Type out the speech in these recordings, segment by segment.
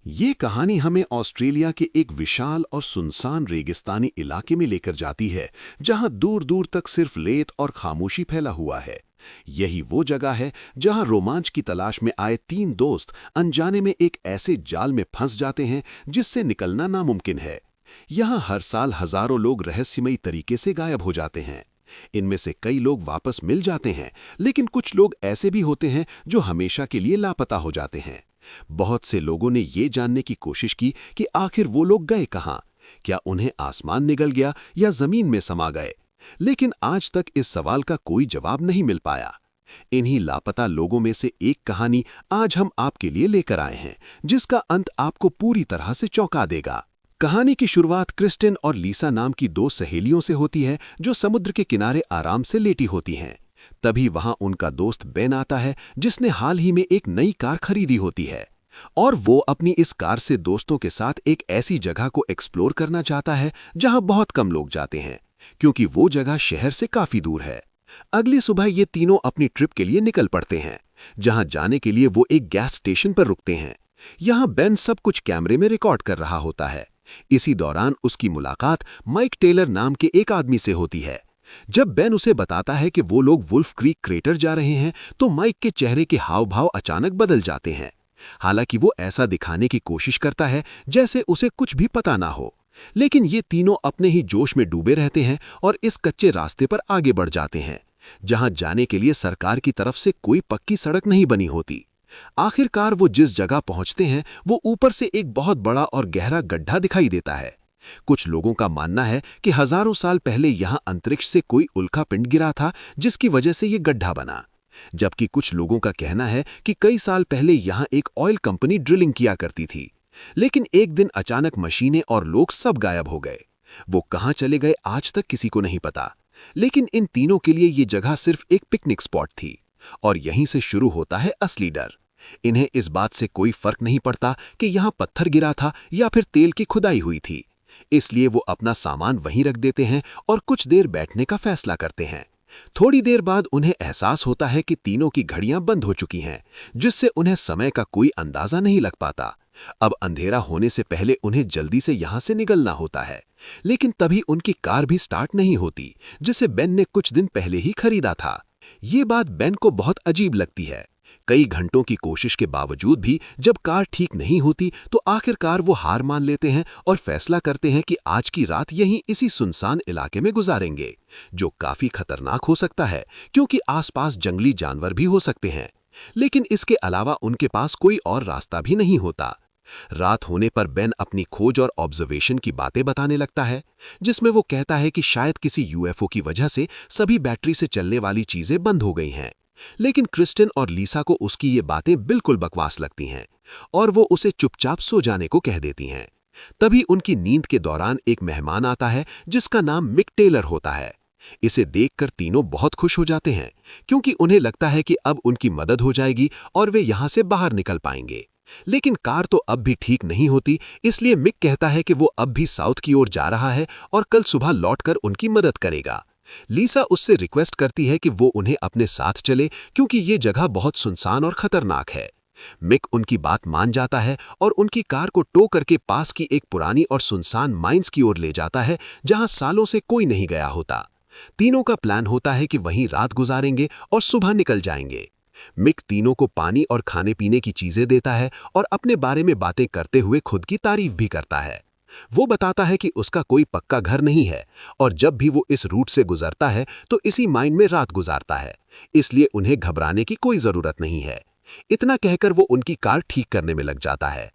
ये कहानी हमें ऑस्ट्रेलिया के एक विशाल और सुनसान रेगिस्तानी इलाके में लेकर जाती है, जहां दूर दूर तक सिर्फ रेत और खामोशी फैला हुआ है। यही वो जगह है जहां रोमांच की तलाश में आए तीन दोस्त अनजाने में एक ऐसे जाल में फंस जाते हैं जिससे निकलना नामुमकिन है। यहाँ हर साल हजारों लोग रहस्यमयी तरीके से गायब हो जाते हैं। इनमें से कई लोग वापस मिल जाते हैं, लेकिन कुछ लोग ऐसे भी होते हैं जो हमेशा के लिए लापता हो जाते हैं। बहुत से लोगों ने ये जानने की कोशिश की कि आखिर वो लोग गए कहाँ। क्या उन्हें आसमान निगल गया या जमीन में समा गए? लेकिन आज तक इस सवाल का कोई जवाब नहीं मिल पाया। इन्हीं लापता लोगों में से एक कहानी आज हम आपके लिए लेकर आए हैं, जिसका अंत आपको पूरी तरह से चौंका देगा। कहानी की शुरुआत क्रिस्टिन और लीसा नाम की दो सहेलियों से होती है, जो समुद्र के किनारे आराम से लेटी होती हैं। तभी वहां उनका दोस्त बेन आता है, जिसने हाल ही में एक नई कार खरीदी होती है। और वो अपनी इस कार से दोस्तों के साथ एक ऐसी जगह को एक्सप्लोर करना चाहता है जहां बहुत कम लोग जाते हैं, क्योंकि वो जगह शहर से काफी दूर है। अगली सुबह ये तीनों अपनी ट्रिप के लिए निकल पड़ते हैं। जहां जाने के लिए वो एक गैस स्टेशन पर रुकते हैं। यहां बेन सब कुछ कैमरे में रिकॉर्ड कर रहा होता है। इसी दौरान उसकी मुलाकात माइक टेलर नाम के एक आदमी से होती है। जब बेन उसे बताता है कि वो लोग वुल्फ क्रीक क्रेटर जा रहे हैं, तो माइक के चेहरे के हाव भाव अचानक बदल जाते हैं। हालांकि वो ऐसा दिखाने की कोशिश करता है जैसे उसे कुछ भी पता ना हो, लेकिन ये तीनों अपने ही जोश में डूबे रहते हैं और इस कच्चे रास्ते पर आगे बढ़ जाते हैं, जहां जाने के लिए सरकार की तरफ से कोई पक्की सड़क नहीं बनी होती। आखिरकार वो जिस जगह पहुंचते हैं, वो ऊपर से एक बहुत बड़ा और गहरा गड्ढा दिखाई देता है। कुछ लोगों का मानना है कि हजारों साल पहले यहां अंतरिक्ष से कोई उल्का पिंड गिरा था, जिसकी वजह से ये गड्ढा बना। जबकि कुछ लोगों का कहना है कि कई साल पहले यहां एक ऑयल कंपनी ड्रिलिंग किया करती थी, लेकिन एक दिन अचानक मशीनें और लोग सब गायब हो गए। वो कहां चले गए आज तक किसी को नहीं पता, लेकिन इन तीनों के लिए ये जगह सिर्फ एक पिकनिक स्पॉट थी। और यहीं से शुरू होता है असली डर। इन्हें इस बात से कोई फर्क नहीं पड़ता कि यहां पत्थर गिरा था या फिर तेल की खुदाई हुई थी। इसलिए वो अपना सामान वहीं रख देते हैं और कुछ देर बैठने का फैसला करते हैं। थोड़ी देर बाद उन्हें एहसास होता है कि तीनों की घड़ियां बंद हो चुकी हैं, जिससे उन्हें समय का कोई अंदाजा नहीं लग पाता। अब अंधेरा होने से पहले उन्हें जल्दी से यहां से निकलना होता है, लेकिन तभी उनकी कार भी स्टार्ट नहीं होती, जिसे बेन ने कुछ दिन पहले ही खरीदा था। ये बात बेन को बहुत अजीब लगती है। कई घंटों की कोशिश के बावजूद भी जब कार ठीक नहीं होती, तो आखिरकार वो हार मान लेते हैं और फैसला करते हैं कि आज की रात यहीं इसी सुनसान इलाके में गुजारेंगे, जो काफी खतरनाक हो सकता है क्योंकि आसपास जंगली जानवर भी हो सकते हैं। लेकिन इसके अलावा उनके पास कोई और रास्ता भी नहीं होता। रात होने पर बेन अपनी खोज और ऑब्जर्वेशन की बातें बताने लगता है, जिसमें वो कहता है कि शायद किसी यूएफओ की वजह से सभी बैटरी से चलने वाली चीजें बंद हो गई हैं। लेकिन क्रिस्टिन और लीसा को उसकी ये बातें बिल्कुल बकवास लगती हैं और वो उसे चुपचाप सो जाने को कह देती हैं। तभी उनकी नींद के दौरान एक मेहमान आता है, जिसका नाम मिक टेलर होता है। इसे देखकर तीनों बहुत खुश हो जाते हैं, क्योंकि उन्हें लगता है कि अब उनकी मदद हो जाएगी और वे यहां से बाहर निकल पाएंगे। लेकिन कार तो अब भी ठीक नहीं होती, इसलिए मिक कहता है कि वो अब भी साउथ की ओर जा रहा है और कल सुबह लौटकर उनकी मदद करेगा। लीसा उससे रिक्वेस्ट करती है कि वो उन्हें अपने साथ चले, क्योंकि ये जगह बहुत सुनसान और खतरनाक है। मिक उनकी बात मान जाता है और उनकी कार को टो करके पास की एक पुरानी और सुनसान माइंस की ओर ले जाता है, जहां सालों से कोई नहीं गया होता। तीनों का प्लान होता है कि वहीं रात गुजारेंगे और सुबह निकल जाएंगे। मिक तीनों को पानी और खाने पीने की चीजें देता है और अपने बारे में बातें करते हुए खुद की तारीफ भी करता है। वो बताता है कि उसका कोई पक्का घर नहीं है और जब भी वो इस रूट से गुजरता है तो इसी माइन में रात गुजारता है, इसलिए उन्हें घबराने की कोई जरूरत नहीं है। इतना कहकर वो उनकी कार ठीक करने में लग जाता है।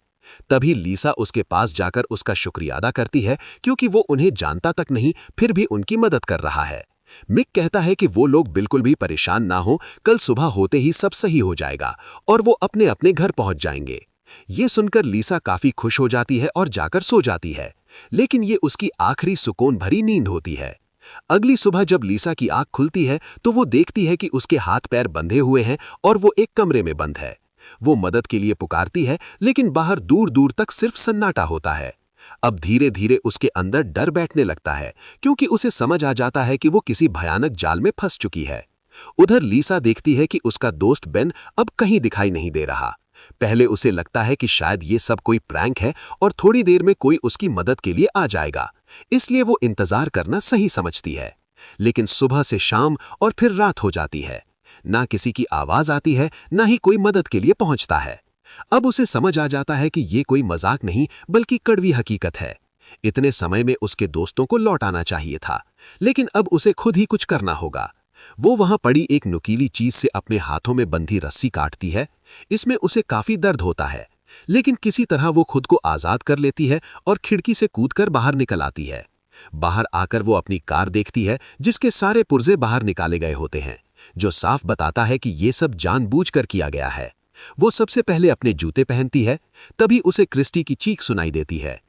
तभी लीसा उसके पास जाकर उसका शुक्रिया अदा करती है, क्योंकि वो उन्हें जानता तक नहीं, फिर भी उनकी मदद कर रहा है। मिक कहता है कि वो लोग बिल्कुल भी परेशान ना हो, कल सुबह होते ही सब सही हो जाएगा और वो अपने अपने घर पहुंच जाएंगे। ये सुनकर लीसा काफी खुश हो जाती है और जाकर सो जाती है, लेकिन ये उसकी आखिरी सुकून भरी नींद होती है। अगली सुबह जब लीसा की आंख खुलती है, तो वो देखती है कि उसके हाथ पैर बंधे हुए हैं और वो एक कमरे में बंद है। वो मदद के लिए पुकारती है, लेकिन बाहर दूर दूर तक सिर्फ सन्नाटा होता है। अब धीरे धीरे उसके अंदर डर बैठने लगता है, क्योंकि उसे समझ आ जाता है कि वो किसी भयानक जाल में फंस चुकी है। उधर लीसा देखती है कि उसका दोस्त बेन अब कहीं दिखाई नहीं दे रहा। पहले उसे लगता है कि शायद ये सब कोई प्रैंक है और थोड़ी देर में कोई उसकी मदद के लिए आ जाएगा, इसलिए वो इंतजार करना सही समझती है। लेकिन सुबह से शाम और फिर रात हो जाती है। ना किसी की आवाज आती है, ना ही कोई मदद के लिए पहुंचता है। अब उसे समझ आ जाता है कि ये कोई मजाक नहीं बल्कि कड़वी हकीकत है। इतने समय में उसके दोस्तों को लौट आना चाहिए था, लेकिन अब उसे खुद ही कुछ करना होगा। वो वहां पड़ी एक नुकीली चीज से अपने हाथों में बंधी रस्सी काटती है। इसमें उसे काफी दर्द होता है, लेकिन किसी तरह वो खुद को आजाद कर लेती है और खिड़की से कूदकर बाहर निकल आती है। बाहर आकर वो अपनी कार देखती है, जिसके सारे पुर्जे बाहर निकाले गए होते हैं, जो साफ बताता है कि ये सब जानबूझकर किया गया है। वो सबसे पहले अपने जूते पहनती है, तभी उसे क्रिस्टी की चीख सुनाई देती है।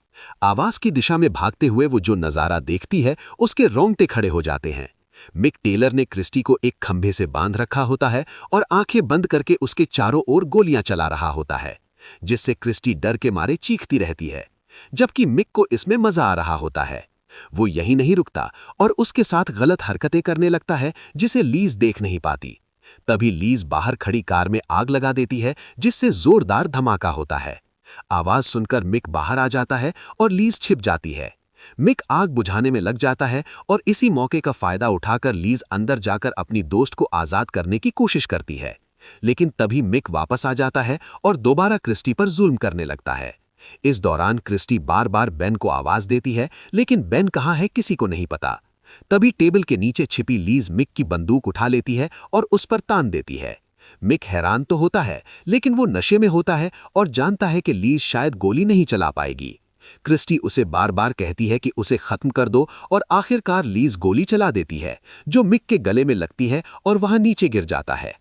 आवाज की दिशा में भागते हुए वो जो नजारा देखती है, उसके रोंगटे खड़े हो जाते हैं। मिक टेलर ने क्रिस्टी को एक खंभे से बांध रखा होता है और आंखें बंद करके उसके चारों ओर गोलियां चला रहा होता है, जिससे क्रिस्टी डर के मारे चीखती रहती है, जबकि मिक को इसमें मजा आ रहा होता है। वो यही नहीं रुकता और उसके साथ गलत हरकतें करने लगता है, जिसे लीज देख नहीं पाती। तभी लीज बाहर खड़ी कार में आग लगा देती है, जिससे जोरदार धमाका होता है। आवाज सुनकर मिक बाहर आ जाता है और लीज छिप जाती है। मिक आग बुझाने में लग जाता है और इसी मौके का फायदा उठाकर लीज अंदर जाकर अपनी दोस्त को आजाद करने की कोशिश करती है। लेकिन तभी मिक वापस आ जाता है और दोबारा क्रिस्टी पर जुल्म करने लगता है। इस दौरान क्रिस्टी बार बार बेन को आवाज देती है, लेकिन बेन कहाँ है किसी को नहीं पता। तभी टेबल के नीचे छिपी लीज मिक की बंदूक उठा लेती है और उस पर तान देती है। मिक हैरान तो होता है, लेकिन वो नशे में होता है और जानता है कि लीज शायद गोली नहीं चला पाएगी। क्रिस्टी उसे बार बार कहती है कि उसे खत्म कर दो और आखिरकार लीज गोली चला देती है, जो मिक के गले में लगती है और वहां नीचे गिर जाता है।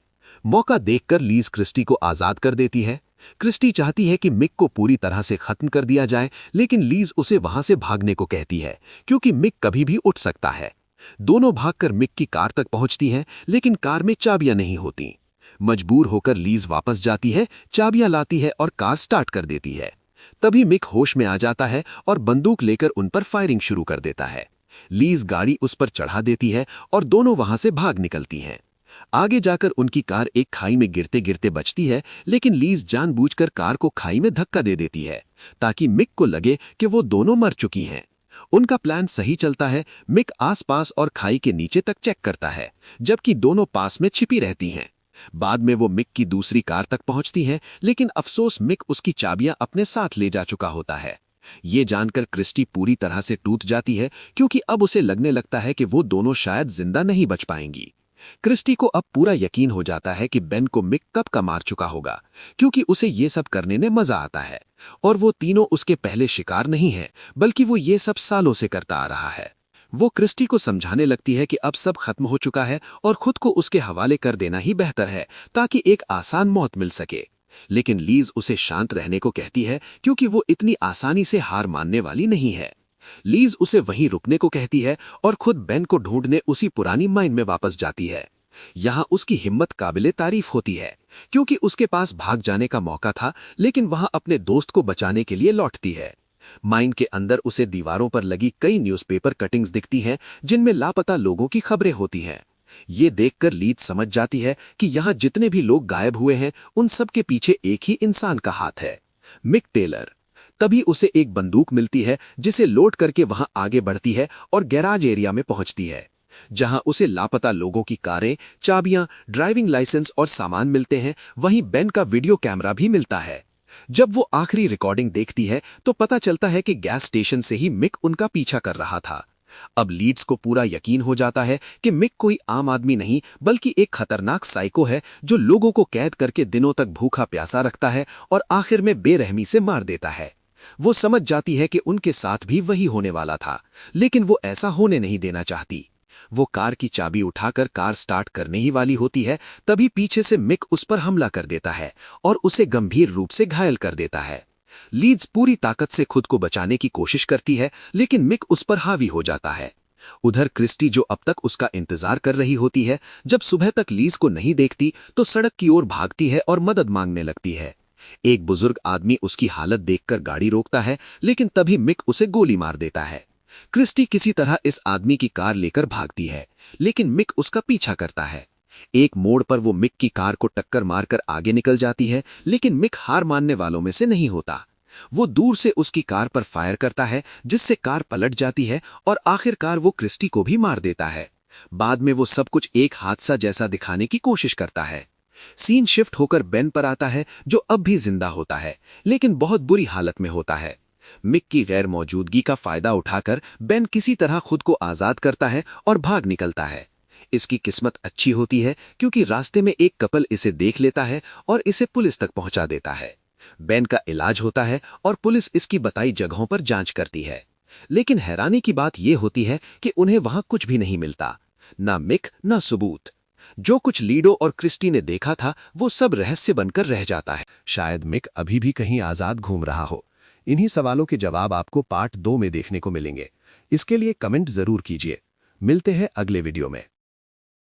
मौका देखकर लीज क्रिस्टी को आजाद कर देती है। क्रिस्टी चाहती है कि मिक को पूरी तरह से खत्म कर दिया जाए, लेकिन लीज उसे वहां से भागने को कहती है, क्योंकि मिक कभी भी उठ सकता है। दोनों भागकर मिक की कार तक पहुंचती हैं, लेकिन कार में चाबियां नहीं होती। मजबूर होकर लीज वापस जाती है, चाबियां लाती है और कार स्टार्ट कर देती है। तभी मिक होश में आ जाता है और बंदूक लेकर उन पर फायरिंग शुरू कर देता है। लीज गाड़ी उस पर चढ़ा देती है और दोनों वहां से भाग निकलती हैं। आगे जाकर उनकी कार एक खाई में गिरते गिरते बचती है, लेकिन लीज जानबूझकर कार को खाई में धक्का दे देती है, ताकि मिक को लगे कि वो दोनों मर चुकी हैं। उनका प्लान सही चलता है। मिक आसपास और खाई के नीचे तक चेक करता है, जबकि दोनों पास में छिपी रहती हैं। बाद में वो मिक की दूसरी कार तक पहुंचती हैं, लेकिन अफसोस मिक उसकी चाबियां अपने साथ ले जा चुका होता है। ये जानकर क्रिस्टी पूरी तरह से टूट जाती है, क्योंकि अब उसे लगने लगता है कि वो दोनों शायद जिंदा नहीं बच पाएंगी। क्रिस्टी को अब पूरा यकीन हो जाता है कि बेन को मिक कब का मार चुका होगा, क्योंकि उसे ये सब करने में मजा आता है और वो तीनों उसके पहले शिकार नहीं है, बल्कि वो ये सब सालों से करता आ रहा है। वो क्रिस्टी को समझाने लगती है कि अब सब खत्म हो चुका है और खुद को उसके हवाले कर देना ही बेहतर है, ताकि एक आसान मौत मिल सके। लेकिन लीज उसे शांत रहने को कहती है, क्योंकि वो इतनी आसानी से हार मानने वाली नहीं है। लीज उसे वहीं रुकने को कहती है और खुद बेन को ढूंढने उसी पुरानी माइन में वापस जाती है। यहाँ उसकी हिम्मत काबिले तारीफ होती है, क्योंकि उसके पास भाग जाने का मौका था, लेकिन वहां अपने दोस्त को बचाने के लिए लौटती है। माइन के अंदर उसे दीवारों पर लगी कई न्यूज़पेपर कटिंग्स दिखती हैं, जिनमें लापता लोगों की खबरें होती हैं। ये देखकर लीज समझ जाती है कि यहाँ जितने भी लोग गायब हुए हैं, उन सब के पीछे एक ही इंसान का हाथ है, मिक टेलर। तभी उसे एक बंदूक मिलती है, जिसे लोड करके वहां आगे बढ़ती है और गैराज एरिया में पहुंचती है, जहां उसे लापता लोगों की कारें, चाबियां, ड्राइविंग लाइसेंस और सामान मिलते हैं। वहीं बेन का वीडियो कैमरा भी मिलता है। जब वो आखिरी रिकॉर्डिंग देखती है, तो पता चलता है कि गैस स्टेशन से ही मिक उनका पीछा कर रहा था। अब लीड्स को पूरा यकीन हो जाता है कि मिक कोई आम आदमी नहीं, बल्कि एक खतरनाक साइको है, जो लोगों को कैद करके दिनों तक भूखा प्यासा रखता है और आखिर में बेरहमी से मार देता है। वो समझ जाती है कि उनके साथ भी वही होने वाला था, लेकिन वो ऐसा होने नहीं देना चाहती। वो कार की चाबी उठाकर कार स्टार्ट करने ही वाली होती है, तभी पीछे से मिक उस पर हमला कर देता है और उसे गंभीर रूप से घायल कर देता है। लीड्स पूरी ताकत से खुद को बचाने की कोशिश करती है, लेकिन मिक उस पर हावी हो जाता है। उधर क्रिस्टी, जो अब तक उसका इंतजार कर रही होती है, जब सुबह तक लीज को नहीं देखती तो सड़क की ओर भागती है और मदद मांगने लगती है। एक बुजुर्ग आदमी उसकी हालत देखकर गाड़ी रोकता है, लेकिन तभी मिक उसे गोली मार देता है। क्रिस्टी किसी तरह इस आदमी की कार लेकर भागती है, लेकिन मिक उसका पीछा करता है। एक मोड़ पर वो मिक की कार को टक्कर मारकर आगे निकल जाती है, लेकिन मिक हार मानने वालों में से नहीं होता। वो दूर से उसकी कार पर फायर करता है, जिससे कार पलट जाती है और आखिरकार वो क्रिस्टी को भी मार देता है। बाद में वो सब कुछ एक हादसा जैसा दिखाने की कोशिश करता है। सीन शिफ्ट होकर बेन पर आता है, जो अब भी जिंदा होता है, लेकिन बहुत बुरी हालत में होता है। मिक की गैर मौजूदगी का फायदा उठाकर बेन किसी तरह खुद को आजाद करता है और भाग निकलता है। इसकी किस्मत अच्छी होती है, क्योंकि रास्ते में एक कपल इसे देख लेता है और इसे पुलिस तक पहुंचा देता है। बेन का इलाज होता है और पुलिस इसकी बताई जगहों पर जांच करती है। लेकिन हैरानी की बात यह होती है कि उन्हें वहां कुछ भी नहीं मिलता, ना मिक ना सबूत। जो कुछ लीडो और क्रिस्टी ने देखा था वो सब रहस्य बनकर रह जाता है। शायद मिक अभी भी कहीं आजाद घूम रहा हो। इन्हीं सवालों के जवाब आपको पार्ट 2 में देखने को मिलेंगे। इसके लिए कमेंट जरूर कीजिए। मिलते हैं अगले वीडियो में।